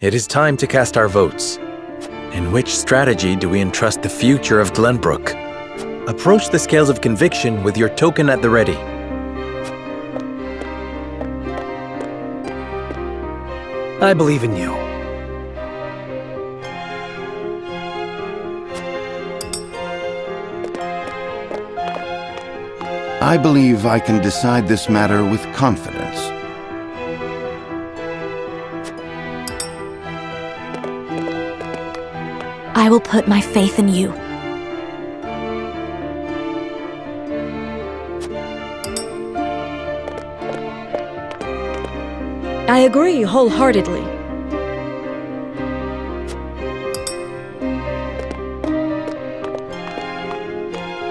It is time to cast our votes. In which strategy do we entrust the future of Glenbrook? Approach the scales of conviction with your token at the ready. I believe in you. I believe I can decide this matter with confidence. I will put my faith in you. I agree wholeheartedly.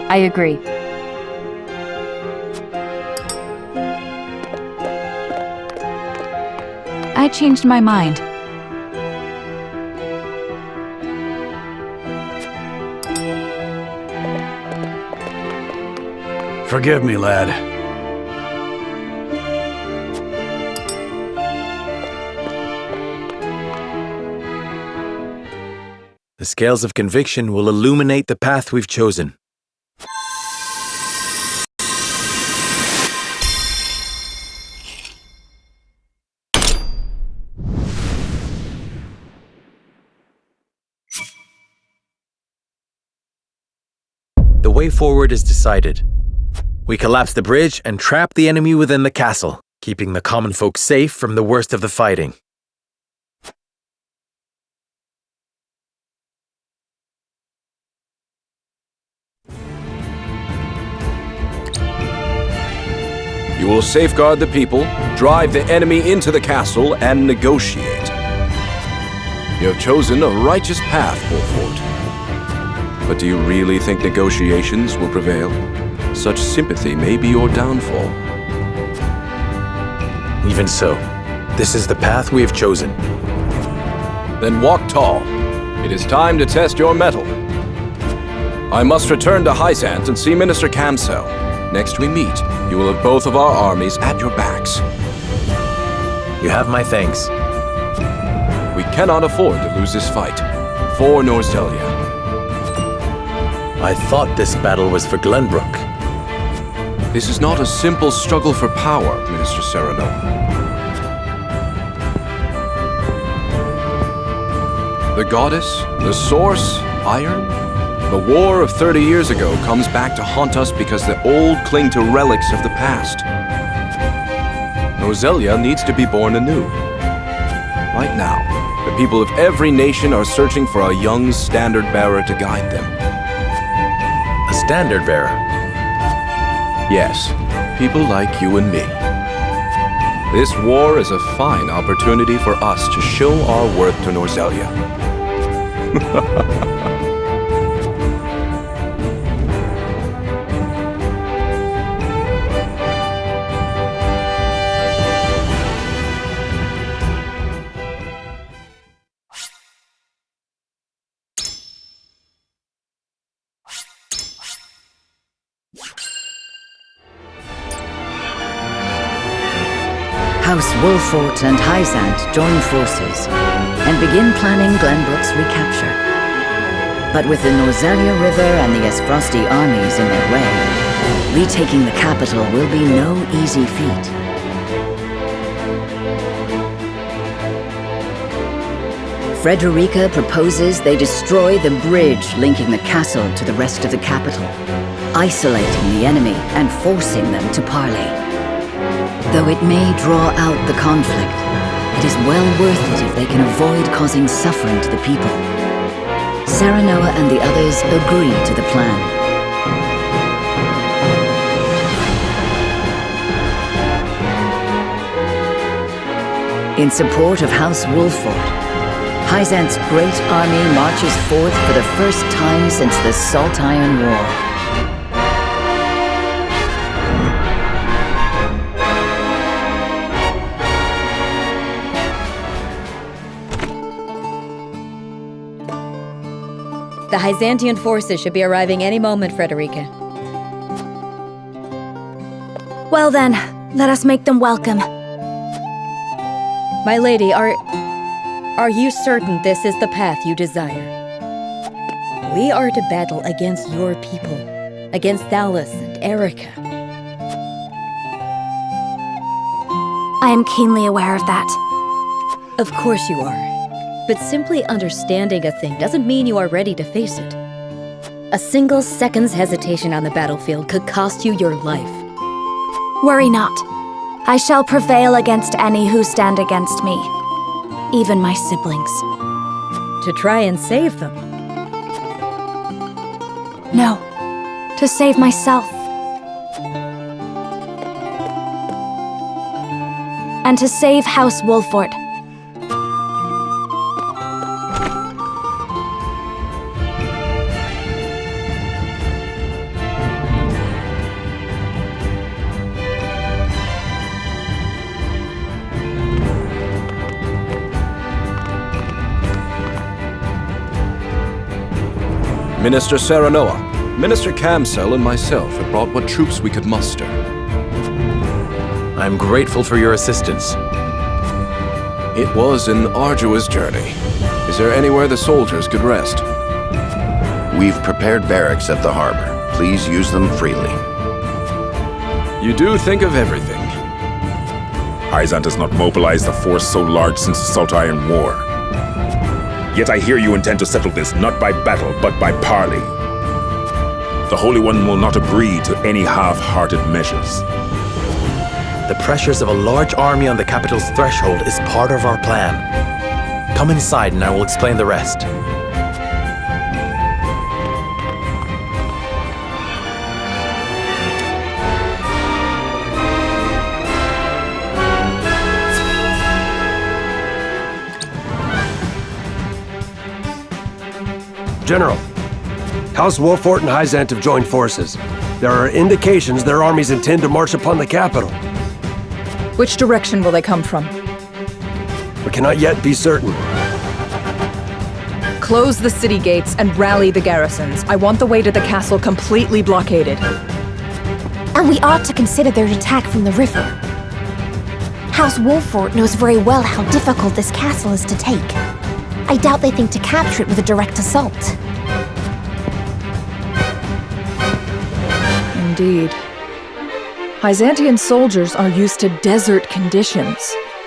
I agree. I changed my mind. Forgive me, lad. The scales of conviction will illuminate the path we've chosen. The way forward is decided. We collapse the bridge and trap the enemy within the castle, keeping the common folk safe from the worst of the fighting. You will safeguard the people, drive the enemy into the castle, and negotiate. You have chosen a righteous path, Wolffort. But do you really think negotiations will prevail? Such sympathy may be your downfall. Even so, this is the path we have chosen. Then walk tall. It is time to test your mettle. I must return to Hysant and see Minister Camsell. Next we meet, you will have both of our armies at your backs. You have my thanks. We cannot afford to lose this fight. For Norzelia. I thought this battle was for Glenbrook. This is not a simple struggle for power, Minister Serenoa. The goddess, the source, iron? The war of 30 years ago comes back to haunt us because the old cling to relics of the past. Norzelia needs to be born anew. Right now, the people of every nation are searching for a young standard-bearer to guide them. A standard-bearer? Yes, people like you and me. This war is a fine opportunity for us to show our worth to Norzelia. House Wolffort and Hysant join forces and begin planning Glenbrook's recapture. But with the Norzelia River and the Esfrosti armies in their way, retaking the capital will be no easy feat. Frederica proposes they destroy the bridge linking the castle to the rest of the capital, isolating the enemy and forcing them to parley. Though it may draw out the conflict, it is well worth it if they can avoid causing suffering to the people. Serenoa and the others agree to the plan. In support of House Wolffort, Hysant's great army marches forth for the first time since the Salt Iron War. The Hyzantian forces should be arriving any moment, Frederica. Well then, let us make them welcome. My lady, Are you certain this is the path you desire? We are to battle against your people, against Dallas and Erica. I am keenly aware of that. Of course you are. But simply understanding a thing doesn't mean you are ready to face it. A single second's hesitation on the battlefield could cost you your life. Worry not. I shall prevail against any who stand against me, even my siblings. To try and save them. No, to save myself. And to save House Wolffort. Minister Serenoa, Minister Camsell, and myself had brought what troops we could muster. I'm grateful for your assistance. It was an arduous journey. Is there anywhere the soldiers could rest? We've prepared barracks at the harbor. Please use them freely. You do think of everything. Hyzant has not mobilized a force so large since the Salt Iron War. Yet I hear you intend to settle this not by battle, but by parley. The Holy One will not agree to any half-hearted measures. The pressures of a large army on the capital's threshold is part of our plan. Come inside and I will explain the rest. General, House Wolffort and Hyzant have joined forces. There are indications their armies intend to march upon the capital. Which direction will they come from? We cannot yet be certain. Close the city gates and rally the garrisons. I want the way to the castle completely blockaded. And we ought to consider their attack from the river. House Wolffort knows very well how difficult this castle is to take. I doubt they think to capture it with a direct assault. Indeed. Hyzantian soldiers are used to desert conditions.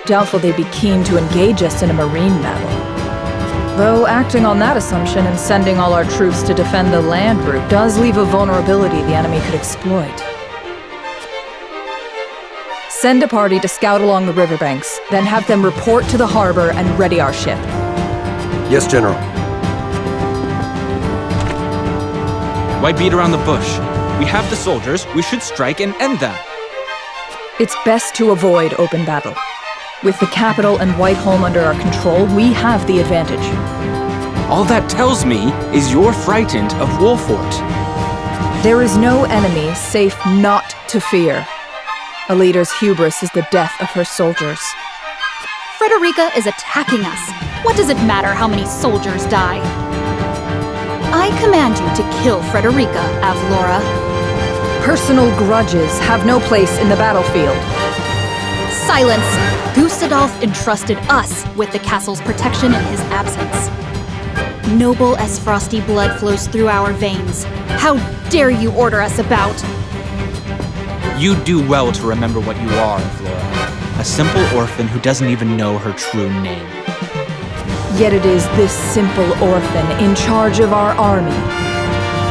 Doubtful they'd be keen to engage us in a marine battle. Though acting on that assumption and sending all our troops to defend the land route does leave a vulnerability the enemy could exploit. Send a party to scout along the riverbanks, then have them report to the harbor and ready our ship. Yes, General. Why beat around the bush? We have the soldiers, we should strike and end them. It's best to avoid open battle. With the capital and Whiteholm under our control, we have the advantage. All that tells me is you're frightened of Wolffort. There is no enemy safe not to fear. A leader's hubris is the death of her soldiers. Frederica is attacking us. What does it matter how many soldiers die? I command you to kill Frederica, Avlora. Personal grudges have no place in the battlefield. Silence! Gustadolf entrusted us with the castle's protection in his absence. Noble as frosty blood flows through our veins. How dare you order us about? You do well to remember what you are, Flora. A simple orphan who doesn't even know her true name. Yet it is this simple orphan in charge of our army.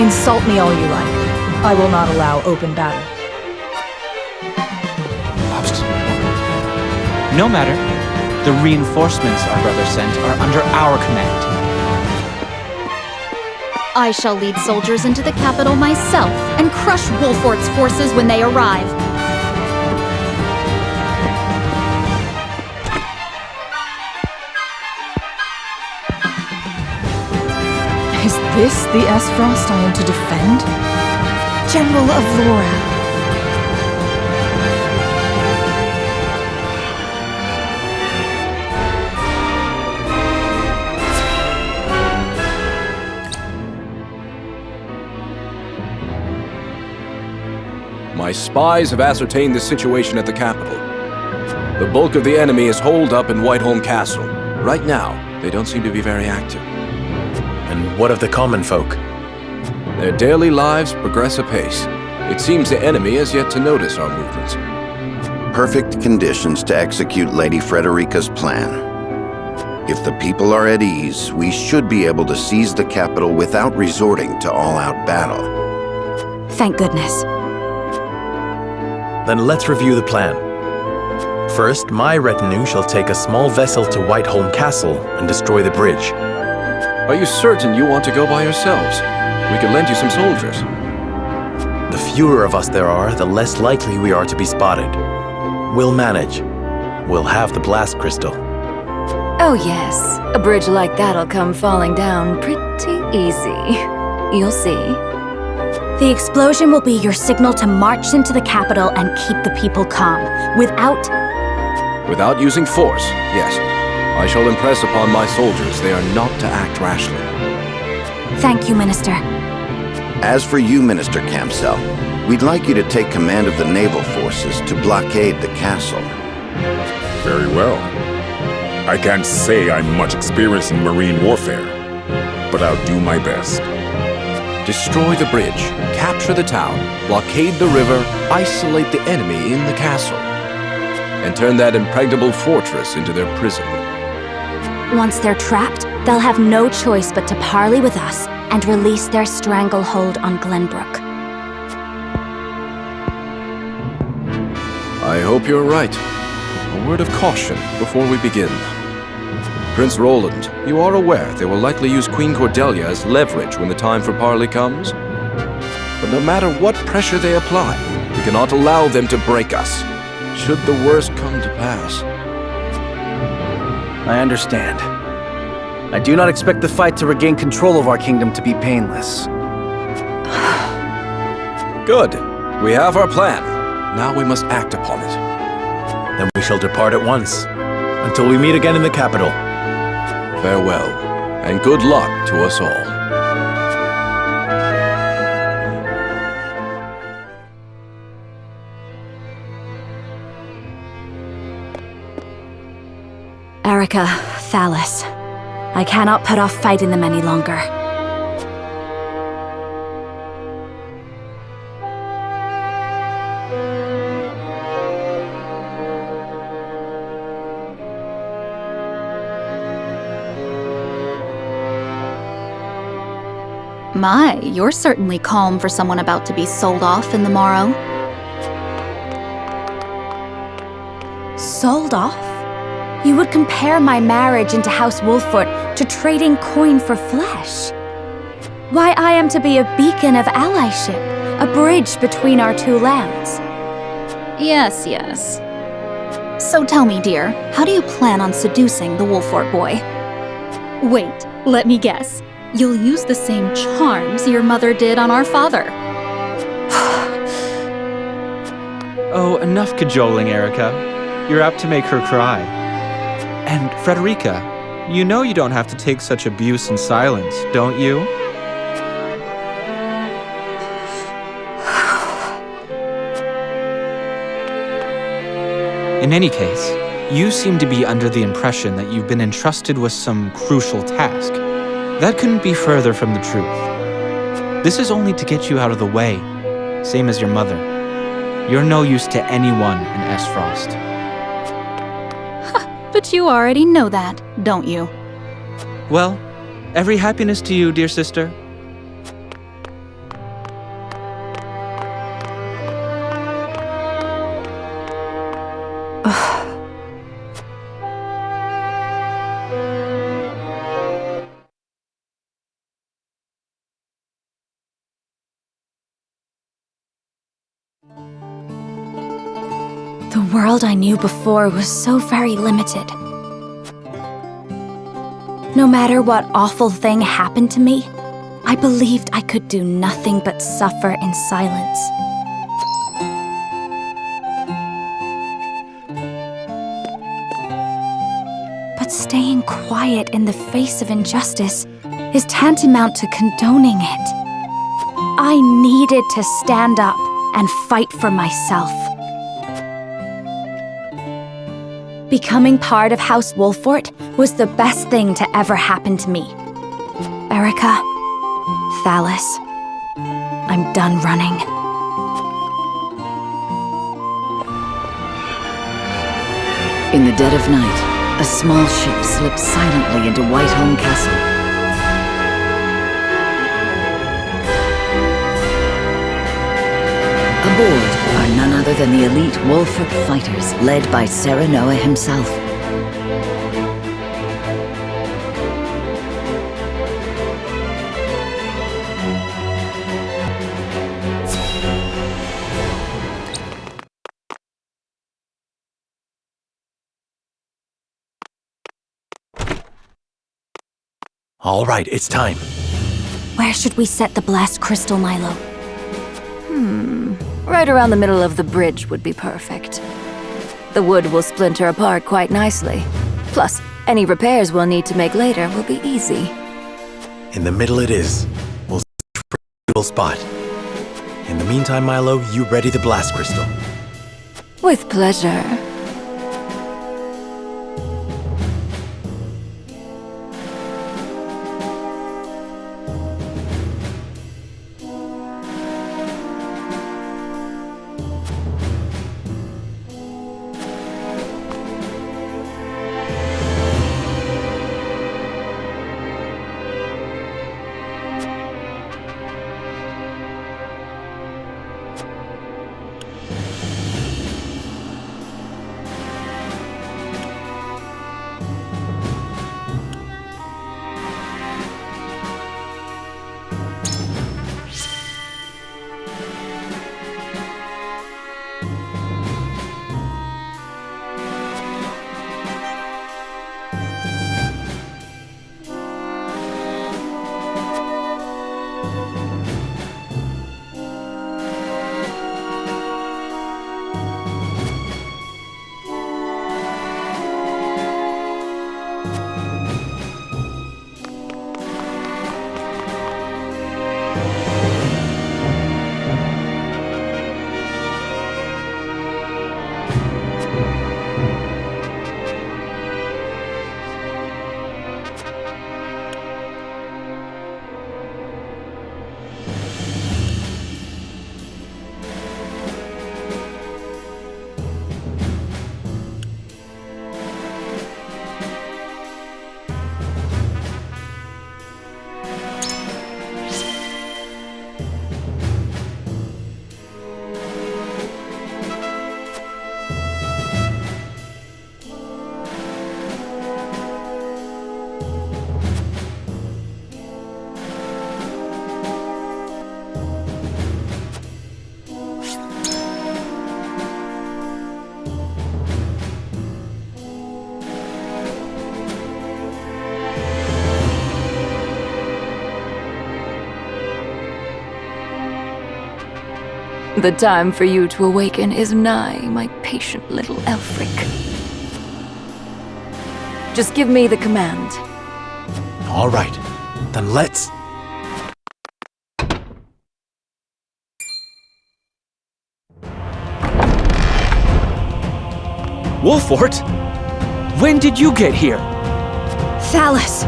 Insult me all you like. I will not allow open battle. No matter. The reinforcements our brother sent are under our command. I shall lead soldiers into the capital myself and crush Wolffort's forces when they arrive. Is this the Esfrost I am to defend? General Avlora. My spies have ascertained the situation at the capital. The bulk of the enemy is holed up in Whiteholm Castle. Right now, they don't seem to be very active. And what of the common folk? Their daily lives progress apace. It seems the enemy has yet to notice our movements. Perfect conditions to execute Lady Frederica's plan. If the people are at ease, we should be able to seize the capital without resorting to all-out battle. Thank goodness. Then let's review the plan. First, my retinue shall take a small vessel to Whiteholm Castle and destroy the bridge. Are you certain you want to go by yourselves? We could lend you some soldiers. The fewer of us there are, the less likely we are to be spotted. We'll manage. We'll have the blast crystal. Oh yes, a bridge like that'll come falling down pretty easy. You'll see. The explosion will be your signal to march into the capital and keep the people calm, Without using force, yes. I shall impress upon my soldiers they are not to act rashly. Thank you, Minister. As for you, Minister Camsell, we'd like you to take command of the naval forces to blockade the castle. Very well. I can't say I'm much experienced in marine warfare, but I'll do my best. Destroy the bridge, capture the town, blockade the river, isolate the enemy in the castle, and turn that impregnable fortress into their prison. Once they're trapped, they'll have no choice but to parley with us and release their stranglehold on Glenbrook. I hope you're right. A word of caution before we begin. Prince Roland, you are aware they will likely use Queen Cordelia as leverage when the time for parley comes? But no matter what pressure they apply, we cannot allow them to break us, should the worst come to pass. I understand. I do not expect the fight to regain control of our kingdom to be painless. Good. We have our plan. Now we must act upon it. Then we shall depart at once, until we meet again in the capital. Farewell, and good luck to us all. Erica, Thalas, I cannot put off fighting them any longer. My, you're certainly calm for someone about to be sold off in the morrow. Sold off? You would compare my marriage into House Wolffort to trading coin for flesh? Why, I am to be a beacon of allyship, a bridge between our two lands. Yes, yes. So tell me, dear, how do you plan on seducing the Wolffort boy? Wait, let me guess. You'll use the same charms your mother did on our father. Oh, enough cajoling, Erica. You're apt to make her cry. And Frederica, you know you don't have to take such abuse in silence, don't you? In any case, you seem to be under the impression that you've been entrusted with some crucial task. That couldn't be further from the truth. This is only to get you out of the way, same as your mother. You're no use to anyone in Frost. But you already know that, don't you? Well, every happiness to you, dear sister. The world I knew before was so very limited. No matter what awful thing happened to me, I believed I could do nothing but suffer in silence. But staying quiet in the face of injustice is tantamount to condoning it. I needed to stand up and fight for myself. Becoming part of House Wolffort was the best thing to ever happen to me. Erica, Thalas, I'm done running. In the dead of night, a small ship slips silently into Whiteholm Castle. Aboard are none other than the elite Wolffort fighters, led by Serenoa himself. All right, it's time. Where should we set the blast crystal, Milo? Right around the middle of the bridge would be perfect. The wood will splinter apart quite nicely. Plus, any repairs we'll need to make later will be easy. In the middle it is. We'll search for a suitable spot. In the meantime, Milo, you ready the blast crystal. With pleasure. The time for you to awaken is nigh, my patient little Elfric. Just give me the command. All right, then let's... Wolffort? When did you get here? Thalas!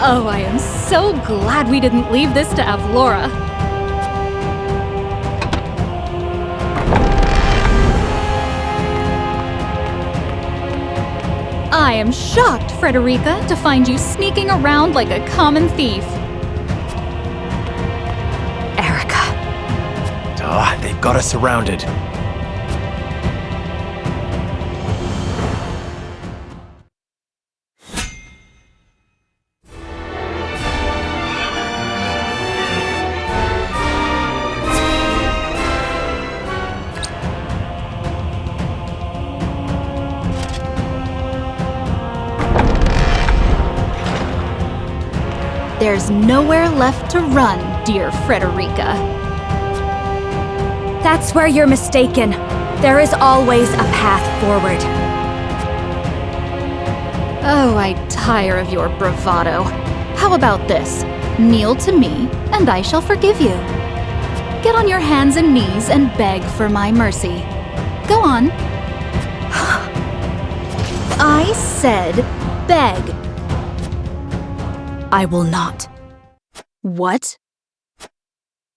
Oh, I am so glad we didn't leave this to Avlora. I am shocked, Frederica, to find you sneaking around like a common thief. Erica. They've got us surrounded. There's nowhere left to run, dear Frederica. That's where you're mistaken. There is always a path forward. Oh, I tire of your bravado. How about this? Kneel to me, and I shall forgive you. Get on your hands and knees and beg for my mercy. Go on. I said beg. I will not. What?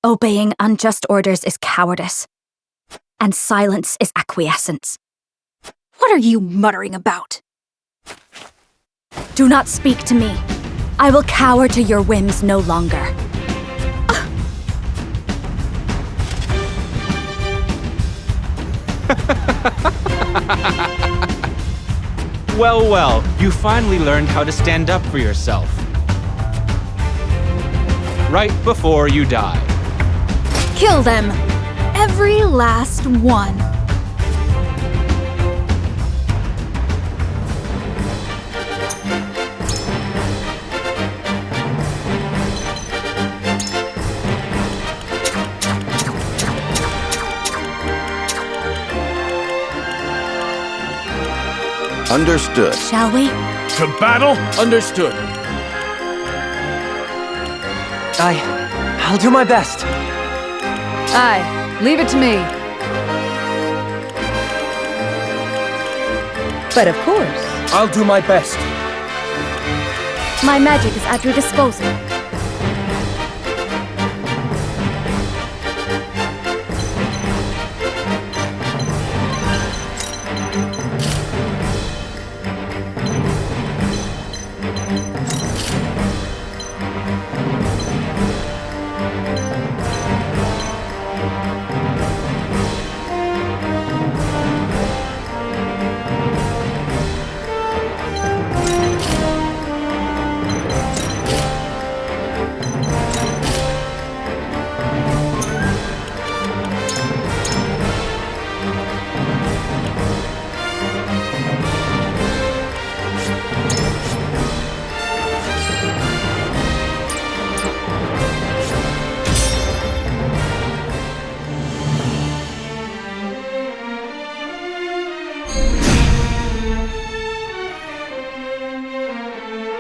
Obeying unjust orders is cowardice, and silence is acquiescence. What are you muttering about? Do not speak to me. I will cower to your whims no longer. Well, well, you finally learned how to stand up for yourself. Right before you die. Kill them! Every last one. Understood. Shall we? To battle? Understood. I'll do my best. Aye, leave it to me. But of course. I'll do my best. My magic is at your disposal.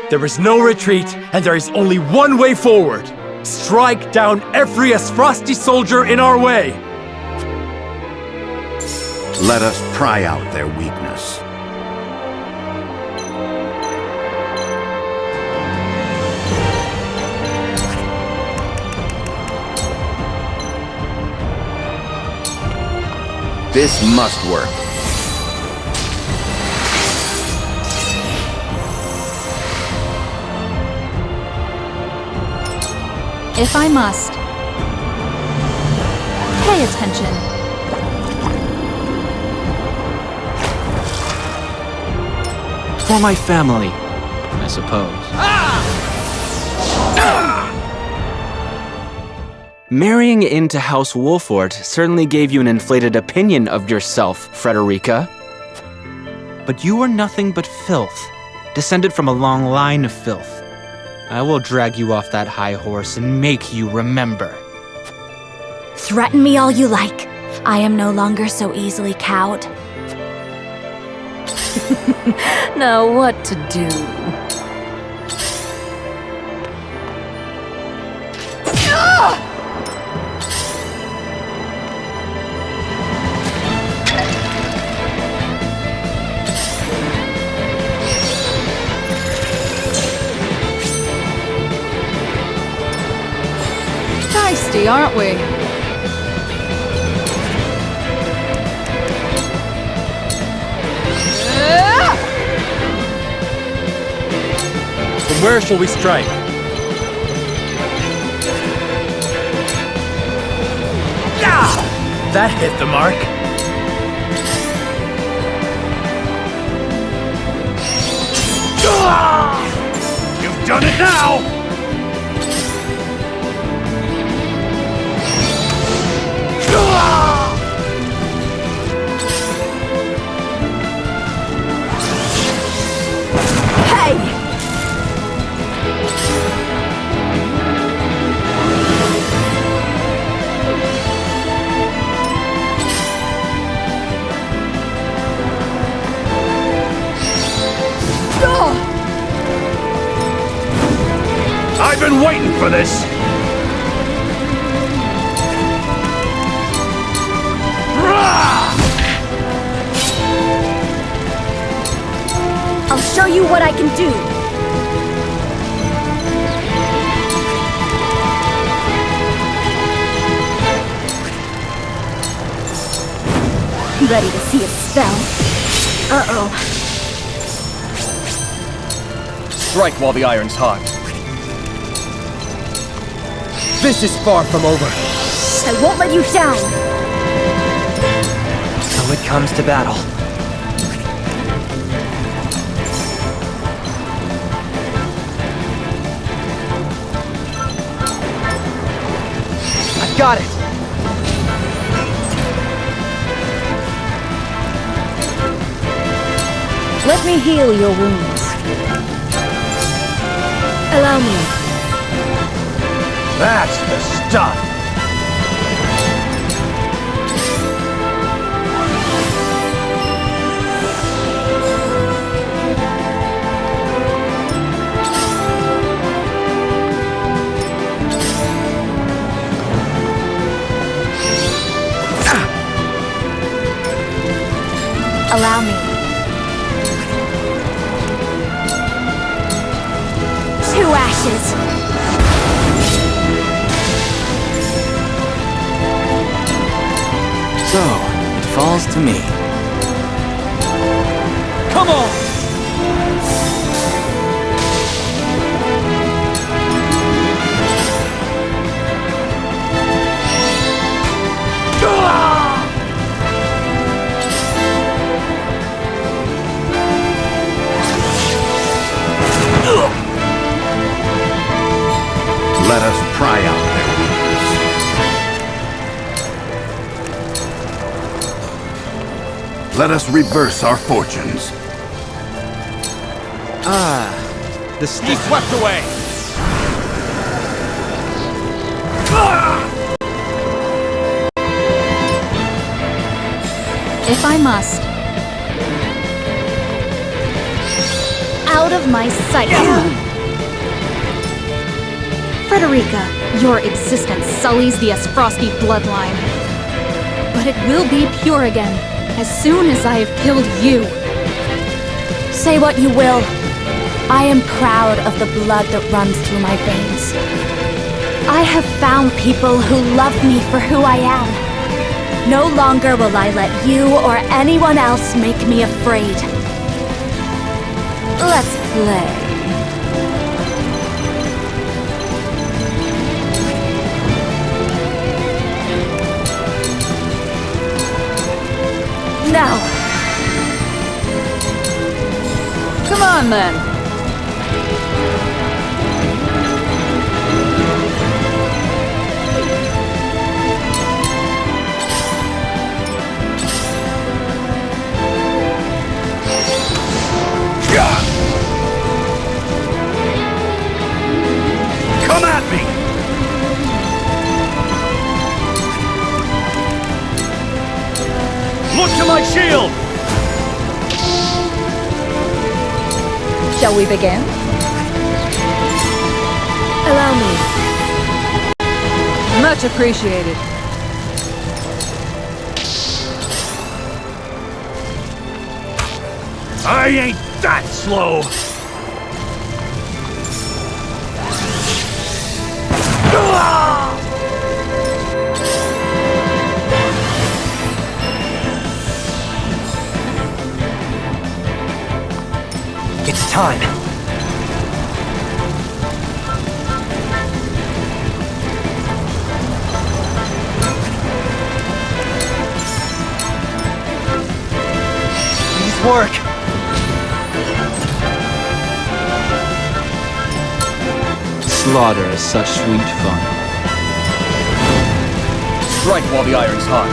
There is no retreat, and there is only one way forward. Strike down every Asfrosti soldier in our way. Let us pry out their weakness. This must work. If I must. Pay attention. For my family, I suppose. Marrying into House Wolffort certainly gave you an inflated opinion of yourself, Frederica. But you are nothing but filth, descended from a long line of filth. I will drag you off that high horse and make you remember. Threaten me all you like. I am no longer so easily cowed. Now what to do? Feisty, aren't we? From where shall we strike? That hit the mark. You've done it now! I've been waiting for this! show you what I can do. Ready to see a spell? Uh-oh. Strike while the iron's hot. This is far from over. I won't let you down. So it comes to battle. I've got it. Let me heal your wounds. Allow me. That's the stuff! Allow me. 2 ashes. So, it falls to me. Come on! Let us pry out their weakness. Let us reverse our fortunes. The steep Swept away! If I must. Out of my sight. Frederica, your existence sullies the Asfrosti bloodline. But it will be pure again, as soon as I have killed you. Say what you will. I am proud of the blood that runs through my veins. I have found people who love me for who I am. No longer will I let you or anyone else make me afraid. Let's play. Now! Come on, then. Come at me! Look to my shield! Shall we begin? Allow me. Much appreciated. I ain't that slow! It's time. Please work. slaughter is such sweet fun. Strike while the iron's hot.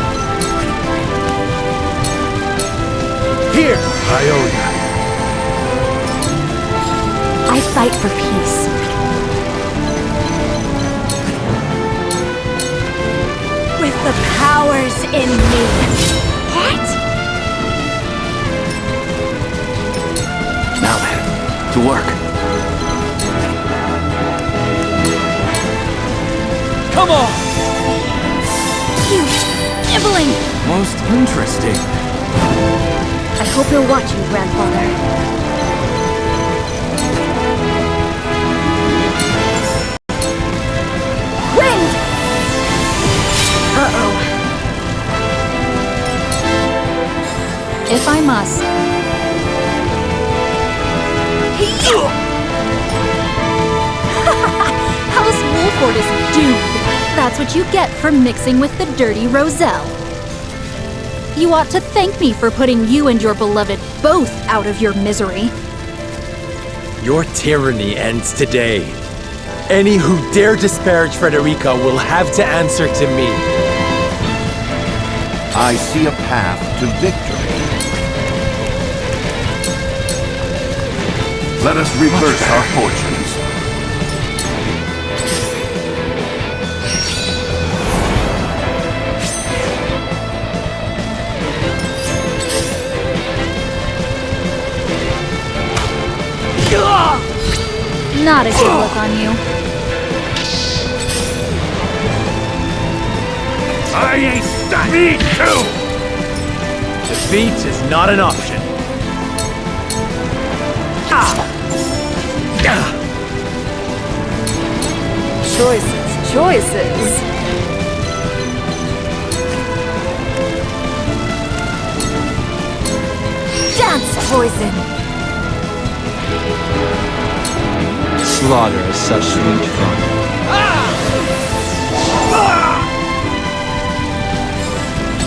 Here! I owe you. I fight for peace. With the powers in me. What? Now then, to work. Come on! You nibbling! Most interesting. I hope you'll watch me, Grandfather. if I must. House Wolffort is doomed. That's what you get for mixing with the dirty Roselle. You ought to thank me for putting you and your beloved both out of your misery. Your tyranny ends today. Any who dare disparage Frederica will have to answer to me. I see a path to victory. Let us reverse our fortunes. Not a good look on you. I ain't done. Me too! Defeat is not an option. Choices. Dance poison. Slaughter is such sweet fun.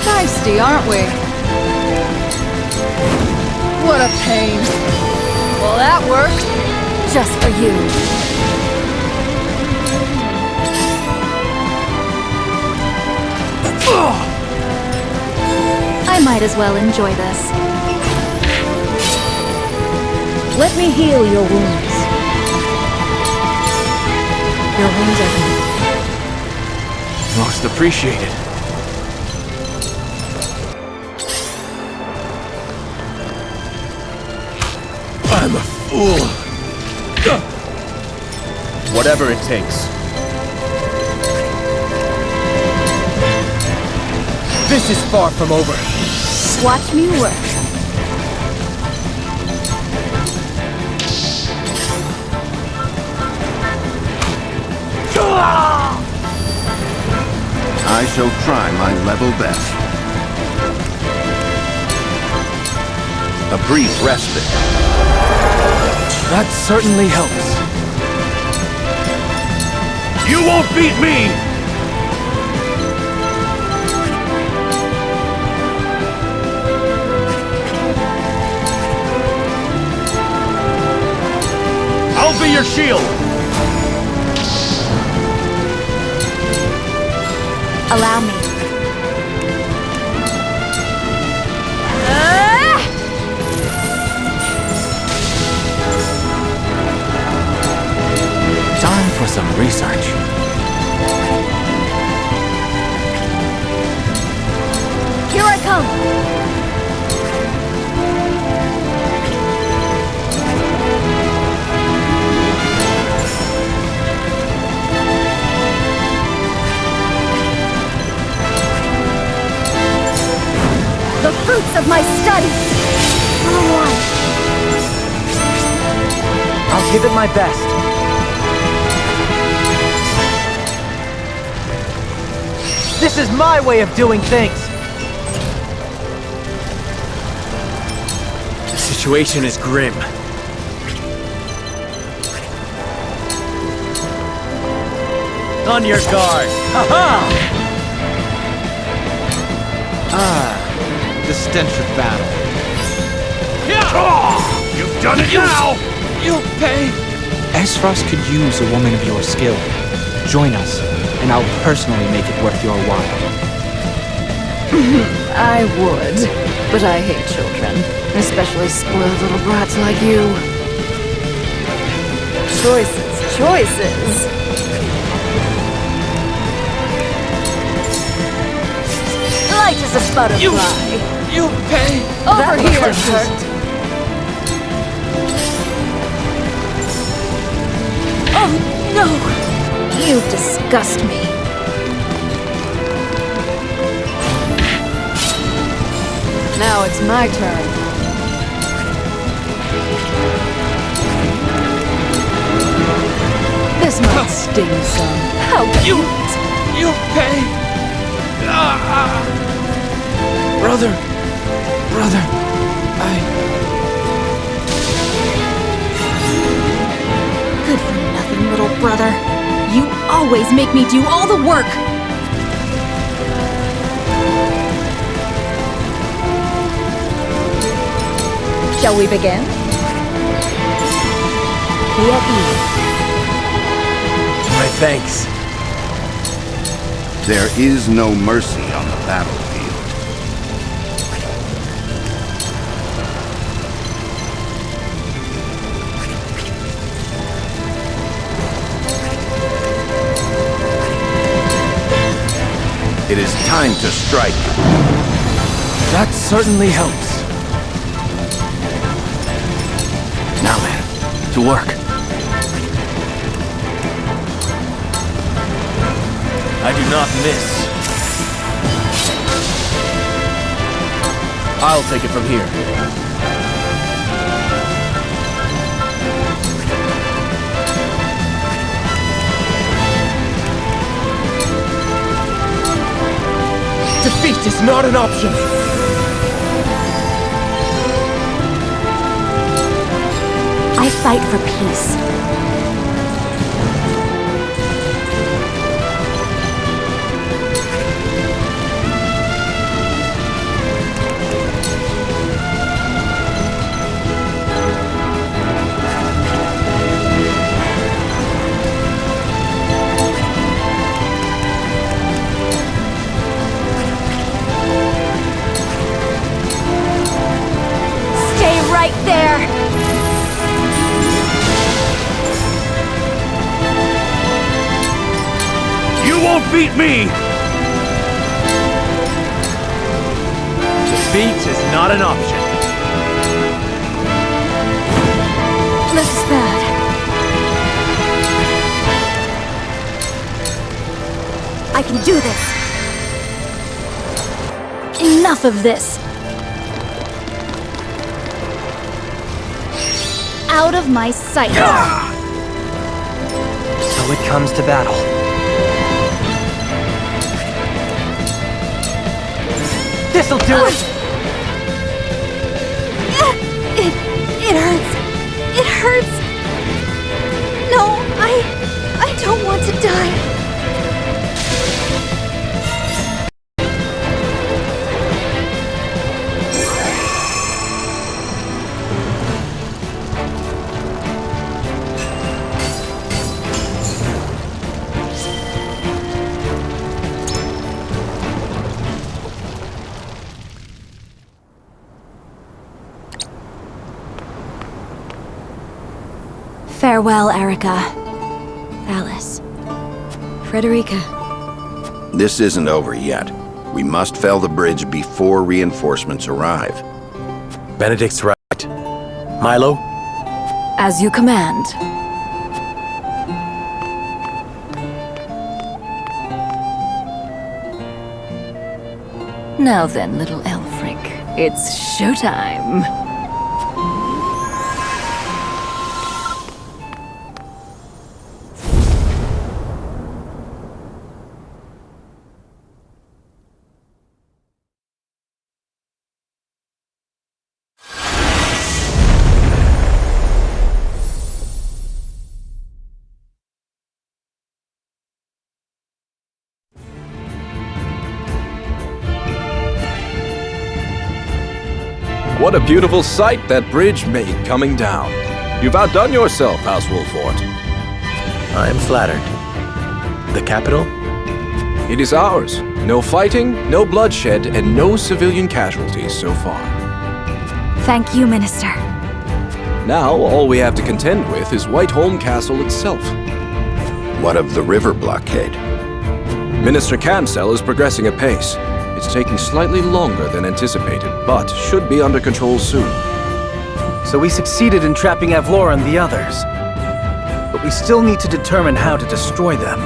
Feisty, aren't we? What a pain. Well, that worked. Just for you. I might as well enjoy this. Let me heal your wounds. Your wounds are healed. Most appreciated. I'm a fool. Whatever it takes. This is far from over. Watch me work. I shall try my level best. A brief respite. That certainly helps. You won't beat me! I'll be your shield! Allow me. Time for some research. Here I come! The fruits of my studies! I'll give it my best. This is my way of doing things! The situation is grim. On your guard! Ha-ha! The stench of battle. You've done it now! You'll pay! Esfrost could use a woman of your skill. Join us, and I'll personally make it worth your while. I would, but I hate children, especially spoiled little brats like you. Choices. Light as a butterfly. You pay! Over here, hurt. Oh, no! You disgust me. Now it's my turn. This might sting some. How cute! You pay! Brother! little brother. You always make me do all the work. Shall we begin? Be at ease. My thanks. There is no mercy on the battlefield. It is time to strike. That certainly helps. Now then, to work. I do not miss. I'll take it from here. Defeat is not an option. I fight for peace. Right there! You won't beat me! Defeat is not an option. This is bad. I can do this! Enough of this! Out of my sight! So it comes to battle. This'll do it! It hurts! It hurts! No, I don't want to die! Farewell, Erica. Alice. Frederica. This isn't over yet. We must fell the bridge before reinforcements arrive. Benedict's right. Milo? As you command. Now then, little Elfric, it's showtime. What a beautiful sight that bridge made coming down. You've outdone yourself, House Wolffort. I am flattered. The capital? It is ours. No fighting, no bloodshed, and no civilian casualties so far. Thank you, Minister. Now, all we have to contend with is Whiteholm Castle itself. What of the river blockade? Minister Cancel is progressing apace. It's taking slightly longer than anticipated, but should be under control soon. So we succeeded in trapping Avlor and the others. But we still need to determine how to destroy them.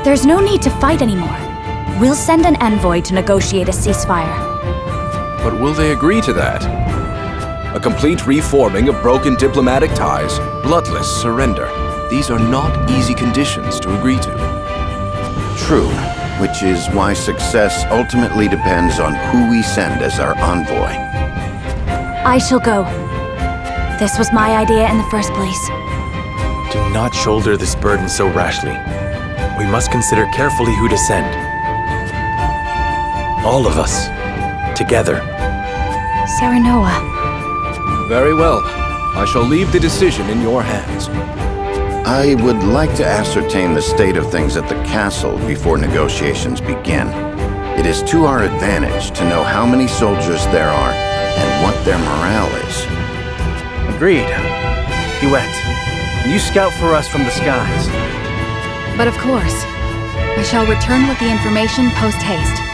There's no need to fight anymore. We'll send an envoy to negotiate a ceasefire. But will they agree to that? A complete reforming of broken diplomatic ties, bloodless surrender. These are not easy conditions to agree to. True, which is why success ultimately depends on who we send as our envoy. I shall go. This was my idea in the first place. Do not shoulder this burden so rashly. We must consider carefully who to send. All of us. Together. Serenoa. Very well. I shall leave the decision in your hands. I would like to ascertain the state of things at the castle before negotiations begin. It is to our advantage to know how many soldiers there are and what their morale is. Agreed. Duet, you scout for us from the skies. But of course, I shall return with the information post-haste.